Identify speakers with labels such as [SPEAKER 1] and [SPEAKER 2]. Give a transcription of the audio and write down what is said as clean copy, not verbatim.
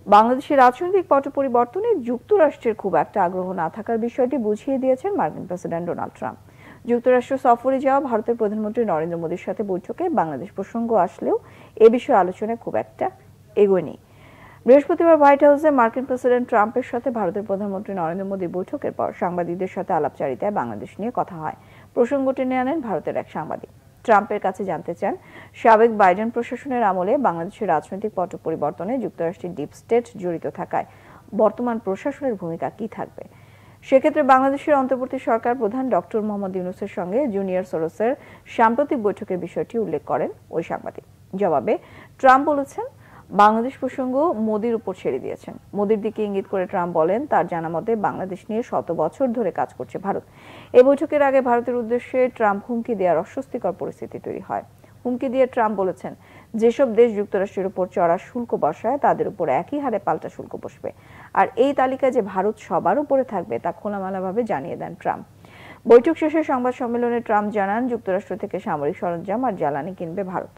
[SPEAKER 1] বাংলাদেশের রাজনৈতিক পট পরিবর্তনে যুক্তরাষ্ট্রের খুব একটা আগ্রহ না থাকার বিষয়টি বুঝিয়ে দিয়েছেন মার্কিন প্রেসিডেন্ট ডোনাল্ড ট্রাম্প। যুক্তরাষ্ট্র সফরে যাওয়া ভারতের প্রধানমন্ত্রী নরেন্দ্র মোদীর সাথে বৈঠকে বাংলাদেশ প্রসঙ্গ আসলেও এ বিষয়ে আলোচনায় খুব একটা এগোয়নি। বৃহস্পতিবার হোয়াইট হাউসে মার্কিন প্রেসিডেন্ট ট্রাম্পের সাথে ভারতের প্রধানমন্ত্রী নরেন্দ্র মোদীর বৈঠকের পর সাংবাদিকদের সাথে আলাপচারিতায় বাংলাদেশ নিয়ে কথা হয়। প্রসঙ্গ টেনে আনেন ভারতের এক সাংবাদিক। ট্রাম্পের কাছে জানতে চান, সাবেক বাইডেন প্রশাসনের আমলে বাংলাদেশের রাজনৈতিক পট পরিবর্তনে যুক্তরাষ্ট্রের ডিপ স্টেট জড়িত থাকায় বর্তমান প্রশাসনের ভূমিকা কি থাকবে। সেক্ষেত্রে বাংলাদেশের অন্তর্বর্তী সরকার প্রধান ডক্টর মোহাম্মদ ইউনূসের সঙ্গে জুনিয়র সোরসের সাম্প্রতিক বৈঠকের বিষয়টি উল্লেখ করেন ওই সাংবাদিক। জবাবে ট্রাম্প বলেছেন, বাংলাদেশ প্রসঙ্গ মোদির উপর ছেড়ে দিয়েছেন। মোদির দিকে ইঙ্গিত করে ট্রাম্প বলেন, তার জানা মতে বাংলাদেশ নিয়ে 100 বছর ধরে কাজ করছে ভারত। এই বৈঠকের আগে ভারতের উদ্দেশ্যে ট্রাম্প হুমকি দেওয়ার অস্বস্তিকর পরিস্থিতি তৈরি হয়। হুমকি দিয়ে ট্রাম্প বলেছেন, যেসব দেশ যুক্তরাষ্ট্রের উপর চড়া শুল্ক বসায় তাদের উপর একই হারে পাল্টা শুল্ক বসবে। আর এই তালিকায় যে ভারত সবার উপরে থাকবে তা খোলামেলাভাবে জানিয়ে দেন ট্রাম্প। বৈঠক শেষে সংবাদ সম্মেলনে ট্রাম্প জানান, যুক্তরাষ্ট্র থেকে সামরিক সরঞ্জাম আর জ্বালানি কিনবে ভারত।